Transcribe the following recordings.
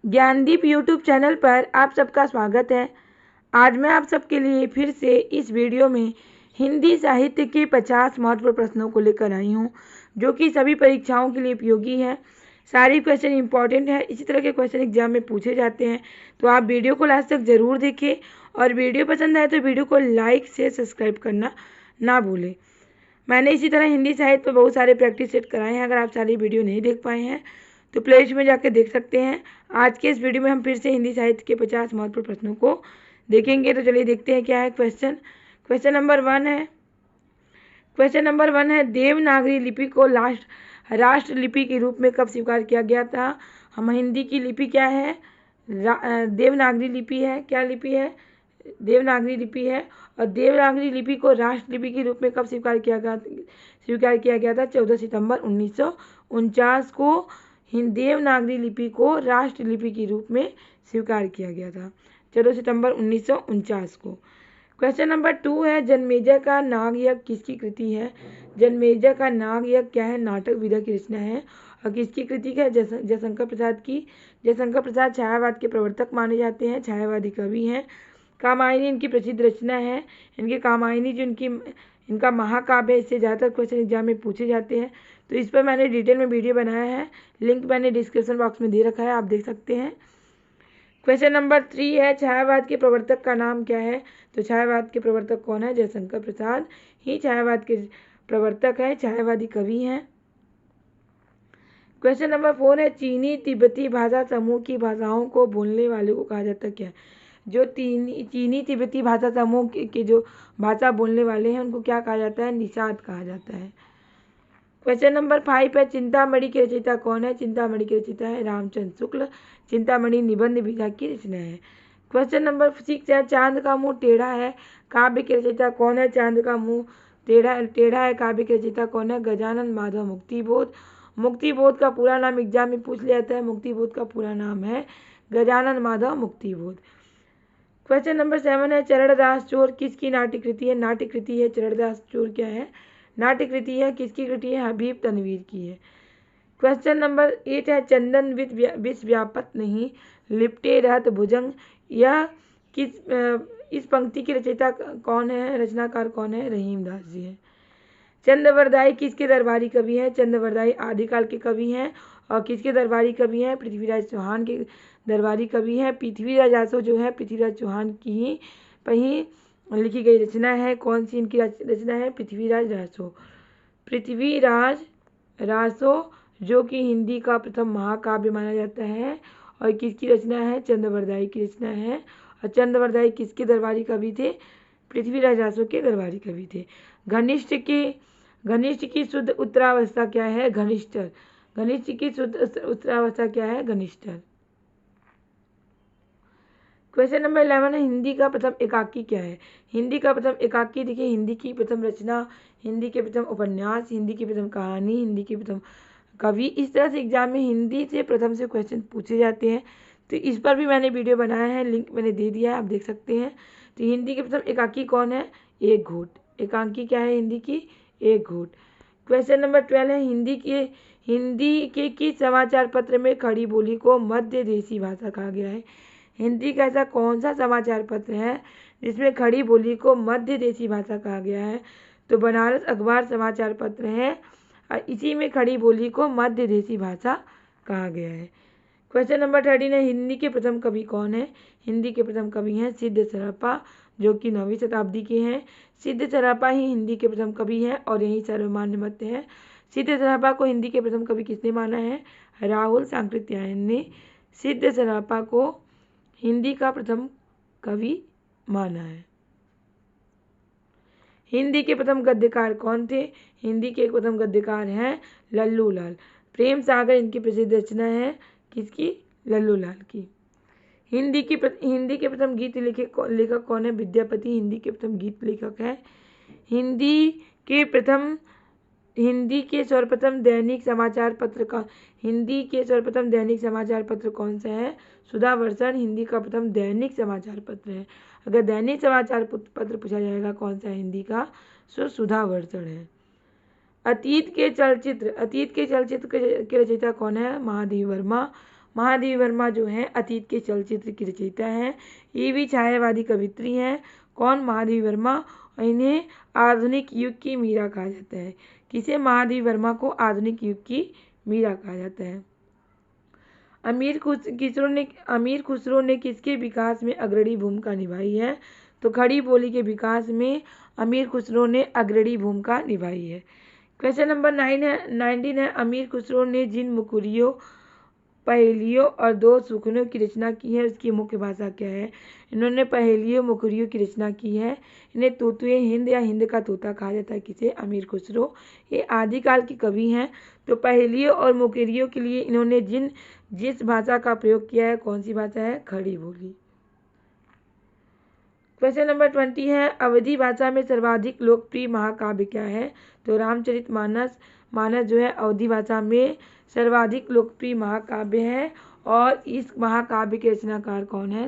Gyandeep YouTube channel पर आप सबका स्वागत है। आज मैं आप सबके लिए फिर से इस वीडियो में हिंदी साहित्य के 50 महत्वपूर्ण प्रश्नों को लेकर आई हूँ, जो कि सभी परीक्षाओं के लिए उपयोगी है। सारी क्वेश्चन इंपॉर्टेंट है, इसी तरह के क्वेश्चन एग्जाम में पूछे जाते हैं। तो आप वीडियो को लास्ट तक ज़रूर देखें और वीडियो पसंद आए तो वीडियो को लाइक से सब्सक्राइब करना ना भूलें। मैंने इसी तरह हिंदी साहित्य पर बहुत सारे प्रैक्टिस सेट कराए हैं। अगर आप सारी वीडियो नहीं देख पाए हैं तो प्लेलिस्ट में जाकर देख सकते हैं। आज के इस वीडियो में हम फिर से हिंदी साहित्य के 50 महत्वपूर्ण प्रश्नों को देखेंगे। तो चलिए देखते हैं क्या है क्वेश्चन। क्वेश्चन नंबर वन है देवनागरी लिपि को राष्ट्र लिपि के रूप में कब स्वीकार किया गया था। हम हिंदी की लिपि क्या है, देवनागरी लिपि है। क्या लिपि है? देवनागरी लिपि है। और देवनागरी लिपि को राष्ट्र लिपि के रूप में कब स्वीकार किया गया था? 14 सितंबर 1949 को देवनागरी लिपि को राष्ट्र लिपि के रूप में स्वीकार किया गया था, 14 सितंबर 1949 को। क्वेश्चन नंबर 2 है जन्मेजय का नाग यज्ञ किसकी कृति है? जन्मेजय का नाग यज्ञ क्या है? नाटक विधा की रचना है। और किसकी कृति है? जयशंकर प्रसाद की। जयशंकर प्रसाद छायावाद के प्रवर्तक माने जाते हैं, छायावादी कवि हैं। कामायनी इनकी प्रसिद्ध रचना है। इनकी कामायनी जो इनका महाकाव्य है, इससे ज़्यादातर क्वेश्चन एग्जाम में पूछे जाते हैं। तो इस पर मैंने डिटेल में वीडियो बनाया है, लिंक मैंने डिस्क्रिप्शन बॉक्स में दे रखा है, आप देख सकते हैं। क्वेश्चन नंबर 3 है छायावाद के प्रवर्तक का नाम क्या है? तो छायावाद के प्रवर्तक कौन है? जयशंकर प्रसाद ही छायावाद के प्रवर्तक है, छायावादी कवि हैं। क्वेश्चन नंबर 4 है चीनी तिब्बती भाषा समूह की भाषाओं को बोलने वाले को कहा जाता क्या है? जो चीनी तिब्बती भाषा समूह के जो भाषा बोलने वाले हैं उनको क्या कहा जाता है? निषाद कहा जाता है। क्वेश्चन नंबर 5 है चिंतामणि की रचयिता कौन है? चिंतामणि की रचयिता है रामचंद्र शुक्ल। चिंतामणि निबंध विधा की रचना है। क्वेश्चन नंबर 6 है चांद का मुंह टेढ़ा है काव्य की रचयिता कौन है? चांद का मुंह टेढ़ा है काव्य की रचयिता कौन है? गजानन माधव मुक्तिबोध। मुक्तिबोध का पूरा नाम एग्जाम में पूछ लिया जाता है। मुक्तिबोध का पूरा नाम है गजानन माधव मुक्तिबोध। क्वेश्चन नंबर 7 है चरणदास चोर किसकी नाट्य कृति है? नाट्य कृति है चरणदास चोर क्या है? नाट्य कृति है। किसकी कृति है? हबीब तनवीर की है। क्वेश्चन नंबर 8 है चंदन विष व्यापत नहीं लिपटे रहत भुजंग, यह इस पंक्ति की रचयिता कौन है? रचनाकार कौन है? रहीमदास जी है। चंद्रवरदाई किसके दरबारी कवि हैं? चंद्रवरदाई आदिकाल के कवि हैं। और किसके दरबारी कवि हैं? पृथ्वीराज चौहान के दरबारी कवि हैं। पृथ्वीराज रासो जो है पृथ्वीराज चौहान की ही लिखी गई रचना है। कौन सी इनकी रचना है? पृथ्वीराज रासो। पृथ्वीराज रासो जो कि हिंदी का प्रथम महाकाव्य माना जाता है। और किसकी रचना है? चंद्रवरदाई की रचना है। और चंद्रवरदाई किसके दरबारी कवि थे? पृथ्वीराज रासो के दरबारी कवि थे। घनिष्ठ की शुद्ध उत्तरावस्था क्या है? घनिष्ठर। घनिष्ठ की शुद्ध उत्तरावस्था क्या है? घनिष्ठर। क्वेश्चन नंबर 11 है हिंदी का प्रथम एकाकी क्या है? हिंदी का प्रथम एकाकी देखिए, हिंदी की प्रथम रचना, हिंदी के प्रथम उपन्यास, हिंदी की प्रथम कहानी, हिंदी की प्रथम कवि। इस तरह से एग्जाम में हिंदी से प्रथम से क्वेश्चन पूछे जाते हैं। तो इस पर भी मैंने वीडियो बनाया है, लिंक मैंने दे दिया है, आप देख सकते हैं। तो हिंदी के प्रथम एकाकी कौन है? एक घूट। एकांकी क्या है हिंदी की? एक घूट। क्वेश्चन नंबर 12 है हिंदी के किस समाचार पत्र में खड़ी बोली को मध्य देशी भाषा कहा गया है? हिंदी का ऐसा कौन सा समाचार पत्र है जिसमें खड़ी बोली को मध्य देशी भाषा कहा गया है? तो बनारस अखबार समाचार पत्र है और इसी में खड़ी बोली को मध्य देशी भाषा कहा गया है। क्वेश्चन नंबर 13 है हिंदी के प्रथम कवि कौन है? हिंदी के प्रथम कवि हैं सिद्ध सरापा, जो कि 9वीं शताब्दी के हैं। सिद्ध सरापा ही हिंदी के प्रथम कवि हैं और यही सर्वमान्य मत है। सिद्ध सरापा को हिंदी के प्रथम कवि किसने माना है? राहुल सांकृत्यायन ने सिद्ध सरापा को हिंदी का प्रथम कवि माना है। हिंदी के प्रथम गद्यकार कौन थे? हिंदी के प्रथम गद्यकार हैं लल्लू लाल। प्रेम सागर इनकी प्रसिद्ध रचना है। किसकी? लल्लू लाल की। हिंदी के प्रथम गीत लेखक कौन है? विद्यापति हिंदी के प्रथम गीत लेखक है। हिंदी के सर्वप्रथम दैनिक समाचार पत्र कौन सा है? सुधावर्षण हिंदी का प्रथम दैनिक समाचार पत्र है। अगर दैनिक समाचार पत्र पूछा जाएगा कौन सा हिंदी का, सो सुधावर्षण है। अतीत के चलचित्र के रचयिता कौन है? महादेव वर्मा। महादेवी वर्मा जो है अतीत के चलचित्र की रचयिता हैं। ये भी छायावादी कवित्री हैं। कौन? महादेवी वर्मा। और इन्हें आधुनिक युग की मीरा कहा जाता है। किसे? महादेवी वर्मा को आधुनिक युग की मीरा कहा जाता है। अमीर खुसरो ने किसके विकास में अग्रणी भूमिका निभाई है? तो खड़ी बोली के विकास में अमीर खुसरो ने अग्रणी भूमिका निभाई है। क्वेश्चन नंबर 19 है, अमीर खुसरो ने जिन मुकुरियों, पहेलियों और दो सुखनों की रचना की है उसकी मुख्य भाषा क्या है? इन्होंने पहेलियों, मुकुरियों की रचना की है। इन्हें तोतुए हिंद या हिंद का तोता कहा जाता है। किसे? अमीर खुसरो। ये आदिकाल के कवि हैं। तो पहेलियों और मुकुरियों के लिए इन्होंने जिस भाषा का प्रयोग किया है, कौन सी भाषा है? खड़ी बोली। क्वेश्चन नंबर 20 है, अवधी भाषा में सर्वाधिक लोकप्रिय महाकाव्य क्या है? तो रामचरितमानस जो है अवधी भाषा में सर्वाधिक लोकप्रिय महाकाव्य है। और इस महाकाव्य के रचनाकार कौन है?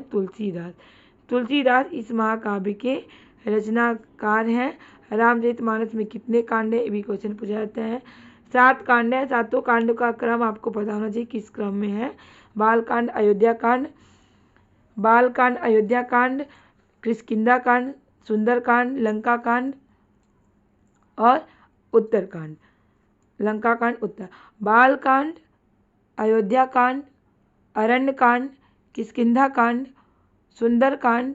तुलसीदास इस महाकाव्य के रचनाकार हैं। रामचरितमानस में कितने कांड है? ये भी क्वेश्चन पूछा जाता है। 7 कांड है। 7 कांड का क्रम आपको पता होना चाहिए किस क्रम में है। बालकांड, अयोध्या कांड, किष्किंधा कांड, सुंदरकांड, लंका कांड और उत्तरकांड। लंका कांड, बालकांड, अयोध्या कांड, अरण्य कांड, किष्किंधा कांड, सुंदरकांड,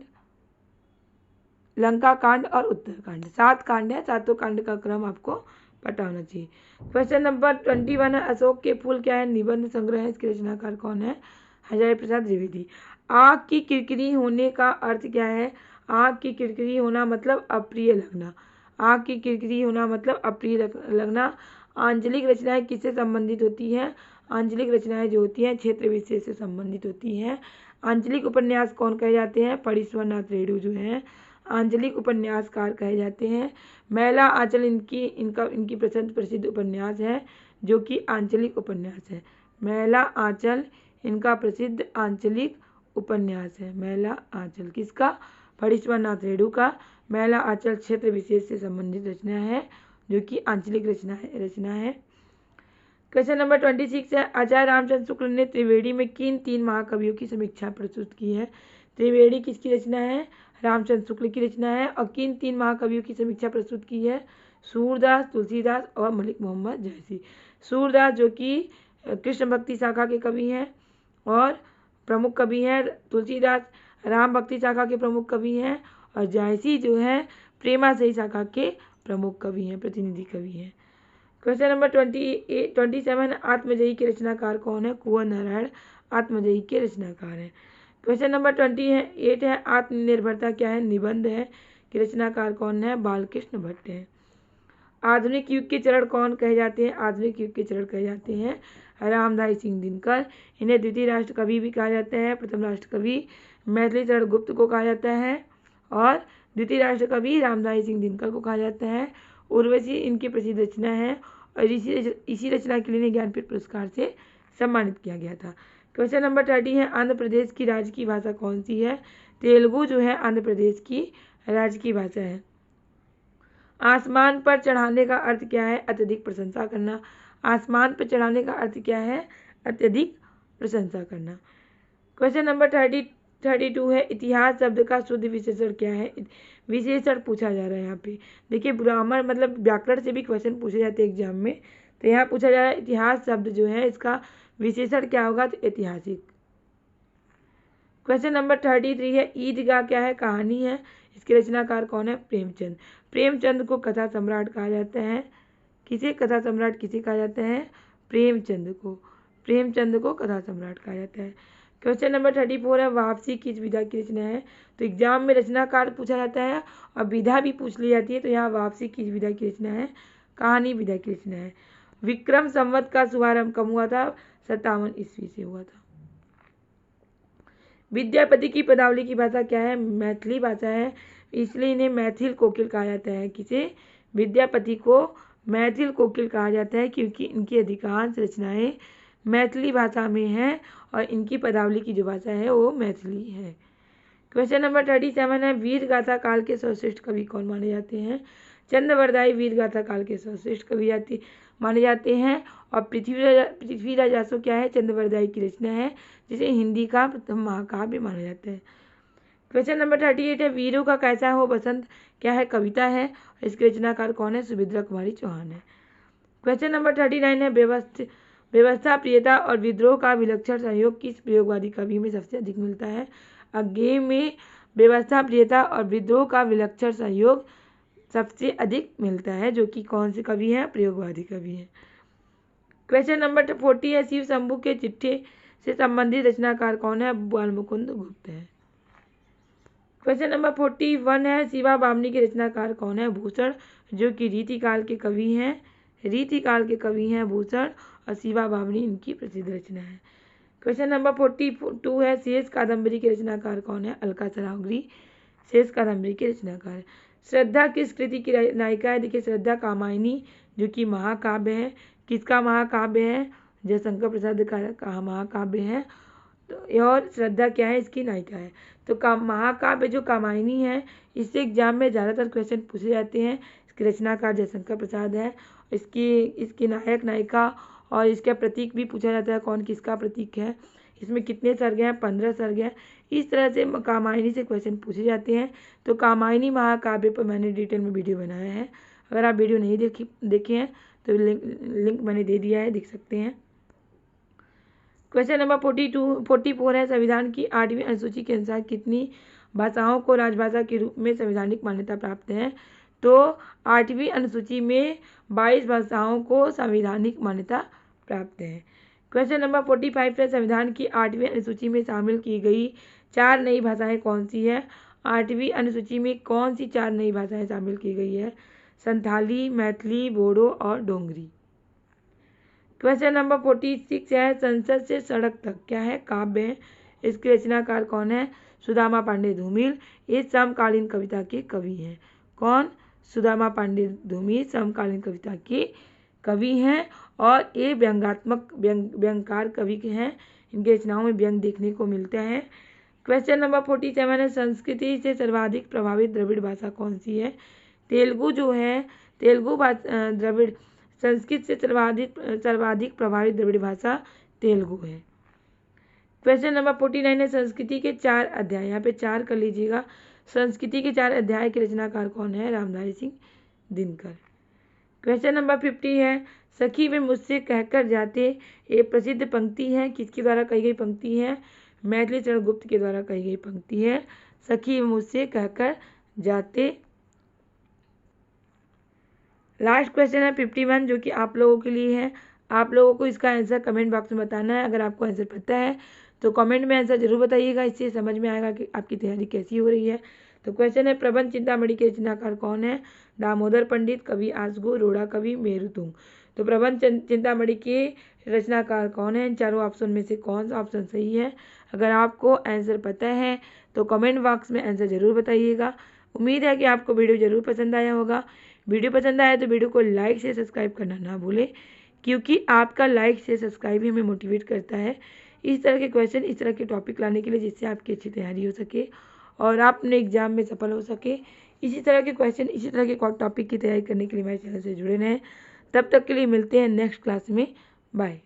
लंका कांड और उत्तरकांड। 7 कांड है। 7 कांड का क्रम आपको पता होना चाहिए। क्वेश्चन नंबर 21 है, अशोक के फूल क्या है? निबंध संग्रह है। इसके रचनाकार कौन है? हजारी प्रसाद द्विवेदी। आँख की किरकिरी होने का अर्थ क्या है? आँख की किरकिरी होना मतलब अप्रिय लगना। आँख की किरकिरी होना मतलब अप्रिय लगना। आंचलिक रचनाएं किससे संबंधित होती हैं? आंचलिक रचनाएं जो होती हैं क्षेत्र विशेष से संबंधित होती हैं। आंचलिक उपन्यास कौन कहे जाते हैं? परीश्वरनाथ रेणु जो हैं आंचलिक उपन्यासकार कहे जाते हैं। मैला आंचल इनकी प्रसिद्ध उपन्यास है जो कि आंचलिक उपन्यास है। मैला आंचल इनका प्रसिद्ध आंचलिक उपन्यास है। मैला आंचल किसका? परीश्वरनाथ रेणु का। मैला आंचल क्षेत्र विशेष से संबंधित रचना है जो कि आंचलिक रचना है। क्वेश्चन नंबर 26 है, आचार्य रामचंद्र शुक्ल ने त्रिवेणी में किन 3 महाकवियों की समीक्षा प्रस्तुत की है? त्रिवेणी किसकी रचना है? रामचंद्र शुक्ल की रचना है। और किन 3 महाकवियों की समीक्षा प्रस्तुत की है? सूरदास, तुलसीदास और मलिक मोहम्मद जयसी। सूरदास जो कि कृष्ण भक्ति शाखा के कवि हैं और प्रमुख कवि हैं। तुलसीदास राम भक्ति शाखा के प्रमुख कवि हैं और जयसी जो है प्रेमाश्रयी शाखा के प्रमुख कवि हैं, प्रतिनिधि कवि हैं। क्वेश्चन नंबर 27, आत्मजयी के रचनाकार कौन है? कुंवर नारायण आत्मजयी के रचनाकार हैं। क्वेश्चन नंबर 28 है, आत्मनिर्भरता क्या है? निबंध है। कि रचनाकार कौन है? बालकृष्ण भट्ट हैं। आधुनिक युग के चरण कौन कहे जाते हैं? आधुनिक युग के चरण कहे जाते हैं रामधारी सिंह दिनकर। इन्हें द्वितीय राष्ट्र कवि भी कहा जाता है। प्रथम राष्ट्र कवि मैथिली चरण गुप्त को कहा जाता है और द्वितीय राष्ट्र कवि रामधारी सिंह दिनकर को कहा जाता है। उर्वशी इनकी प्रसिद्ध रचना है और इसी रचना के लिए ज्ञानपीठ पुरस्कार से सम्मानित किया गया था। क्वेश्चन नंबर 30 है, आंध्र प्रदेश की राज्य की भाषा कौन सी है? तेलुगु जो है आंध्र प्रदेश की राज्य की भाषा है। आसमान पर चढ़ाने का अर्थ क्या है? अत्यधिक प्रशंसा करना। आसमान पर चढ़ाने का अर्थ क्या है? अत्यधिक प्रशंसा करना। क्वेश्चन नंबर 32 है, इतिहास शब्द का शुद्ध विशेषण क्या है? विशेषण पूछा जा रहा है यहाँ पे। देखिए ग्रामर मतलब व्याकरण से भी क्वेश्चन पूछे जाते हैं एग्जाम में। तो यहाँ पूछा जा रहा है इतिहास शब्द जो है इसका विशेषण क्या होगा? तो ऐतिहासिक। क्वेश्चन नंबर 33 है, ईदगाह क्या है? कहानी है। इसके रचनाकार कौन है? प्रेमचंद। प्रेमचंद को कथा सम्राट कहा जाता है। किसे कथा सम्राट किसे कहा जाता है? प्रेमचंद को। प्रेमचंद को कथा सम्राट कहा जाता है। क्वेश्चन नंबर 34 है, वापसी किस विधा की रचना है? तो एग्जाम में रचनाकार पूछा जाता है और विधा भी पूछ ली जाती है। तो यहाँ वापसी किस विधा की रचना है? कहानी विधा की रचना है। विक्रम संवत का शुभारंभ कब हुआ था? 57 ईस्वी से हुआ था। विद्यापति की पदावली की भाषा क्या है? मैथिली भाषा है, इसलिए इन्हें मैथिल कोकिल कहा जाता है। किसे? विद्यापति को मैथिल कोकिल कहा जाता है क्योंकि इनकी अधिकांश रचनाएं मैथिली भाषा में हैं और इनकी पदावली की जो भाषा है वो मैथिली है। क्वेश्चन नंबर 37 है, वीर गाथा काल के सर्वश्रेष्ठ कवि कौन माने जाते हैं? चंद्रवरदाई वीर गाथा काल के सर्वश्रेष्ठ कवि माने जाते हैं। और पृथ्वीराज आसो क्या है, चंद्रवरदाई की रचना है, जिसे हिंदी का प्रथम महाकाव्य माना जाता है। क्वेश्चन नंबर 38 है, वीरों का कैसा हो बसंत क्या है, कविता है। इसके रचनाकार कौन है, सुभद्रा कुमारी चौहान है। क्वेश्चन नंबर 39 है, व्यवस्था प्रियता और विद्रोह का विलक्षण सहयोग किस प्रयोगवादी कवि में सबसे अधिक मिलता है। अज्ञे में व्यवस्था प्रियता और विद्रोह का विलक्षण सहयोग सबसे अधिक मिलता है, जो कि कौन से कवि हैं, प्रयोगवादी कवि हैं। क्वेश्चन नंबर 40 है, शिव शंभू के चिट्ठे से संबंधित रचनाकार कौन है, बालमुकुंद गुप्त है। क्वेश्चन नंबर 41 है, शिवा बामनी के रचनाकार कौन है, भूषण, जो कि रीतिकाल के कवि हैं। रीतिकाल के कवि हैं भूषण, और शिवा बामनी इनकी प्रसिद्ध रचना है। क्वेश्चन नंबर 42 है, शेष कादम्बरी के रचनाकार कौन है, अलका सरावगी शेष कादम्बरी के रचनाकार है। श्रद्धा किस कृति की नायिका है, देखिए श्रद्धा कामायनी, जो कि महाकाव्य है। किसका महाकाव्य है, जयशंकर प्रसाद का महाकाव्य है। तो और श्रद्धा क्या है, इसकी नायिका है। तो महाकाव्य जो कामायनी है, इससे एग्जाम में ज़्यादातर क्वेश्चन पूछे जाते हैं। इसके रचनाकार जयशंकर प्रसाद है। इसकी नायक नायिका और इसका प्रतीक भी पूछा जाता है, कौन किसका प्रतीक है। इसमें कितने सर्ग हैं, 15 सर्ग हैं। इस तरह से कामायनी से क्वेश्चन पूछे जाते हैं। तो कामायनी महाकाव्य पर मैंने डिटेल में वीडियो बनाया है। अगर आप वीडियो नहीं देखे हैं तो लिंक मैंने दे दिया है, देख सकते हैं। क्वेश्चन नंबर 44 है, संविधान की 8वीं अनुसूची के अनुसार कितनी भाषाओं को राजभाषा के रूप में संवैधानिक मान्यता प्राप्त है। तो 8वीं अनुसूची में 22 भाषाओं को संवैधानिक मान्यता प्राप्त है। क्वेश्चन नंबर 45 है, संविधान की 8वीं अनुसूची में शामिल की गई 4 नई भाषाएं कौन सी है। 8वीं अनुसूची में कौन सी 4 नई भाषाएं शामिल की गई है, संथाली, मैथिली, बोडो और डोंगरी। क्वेश्चन नंबर 46 है, संसद से सड़क तक क्या है, काव्य है। इसके रचनाकार कौन है, सुदामा पांडे धूमिल। ये समकालीन कविता के कवि हैं। कौन, सुदामा पांडे धूमिल समकालीन कविता के कवि हैं। और ये व्यंग्यकार कवि के हैं। इनके रचनाओं में व्यंग देखने को मिलता है। क्वेश्चन नंबर 47 है, संस्कृति से सर्वाधिक प्रभावित द्रविड़ भाषा कौन सी है। तेलुगु जो है, तेलुगु द्रविड़, संस्कृत से सर्वाधिक प्रभावित द्रविड़ भाषा तेलुगु है। क्वेश्चन नंबर 49 है, संस्कृति के 4 अध्याय, यहाँ पे 4 कर लीजिएगा। संस्कृति के 4 अध्याय के रचनाकार कौन है, रामधारी सिंह दिनकर। क्वेश्चन नंबर 50 है, सखी वे मुझसे कहकर जाते, ये प्रसिद्ध पंक्ति है, किसके द्वारा कही गई पंक्ति है, मैथिली चरण गुप्त के द्वारा कही गई पंक्ति है, सखी वे मुझसे कहकर जाते। लास्ट क्वेश्चन है 51, जो कि आप लोगों के लिए है। आप लोगों को इसका आंसर कमेंट बॉक्स में बताना है। अगर आपको आंसर पता है तो कमेंट में आंसर जरूर बताइएगा, इससे समझ में आएगा कि आपकी तैयारी कैसी हो रही है। तो क्वेश्चन है, प्रबंध चिंतामणि के रचनाकार कौन है, दामोदर पंडित, कवि आसगो, रोड़ा कवि, मेरुतुंग। तो प्रबंध चिंतामणि के रचनाकार कौन है, इन चारों ऑप्शन में से कौन सा ऑप्शन सही है। अगर आपको आंसर पता है तो कमेंट बॉक्स में आंसर जरूर बताइएगा। उम्मीद है कि आपको वीडियो जरूर पसंद आया होगा। वीडियो पसंद आया तो वीडियो को लाइक से सब्सक्राइब करना ना भूलें, क्योंकि आपका लाइक से सब्सक्राइब ही हमें मोटिवेट करता है इस तरह के क्वेश्चन, इस तरह के टॉपिक लाने के लिए, जिससे आपकी अच्छी तैयारी हो सके और आप अपने एग्जाम में सफल हो सके। इसी तरह के क्वेश्चन, इसी तरह के टॉपिक की तैयारी करने के लिए मेरे चैनल से जुड़े रहें। तब तक के लिए मिलते हैं नेक्स्ट क्लास में। बाय।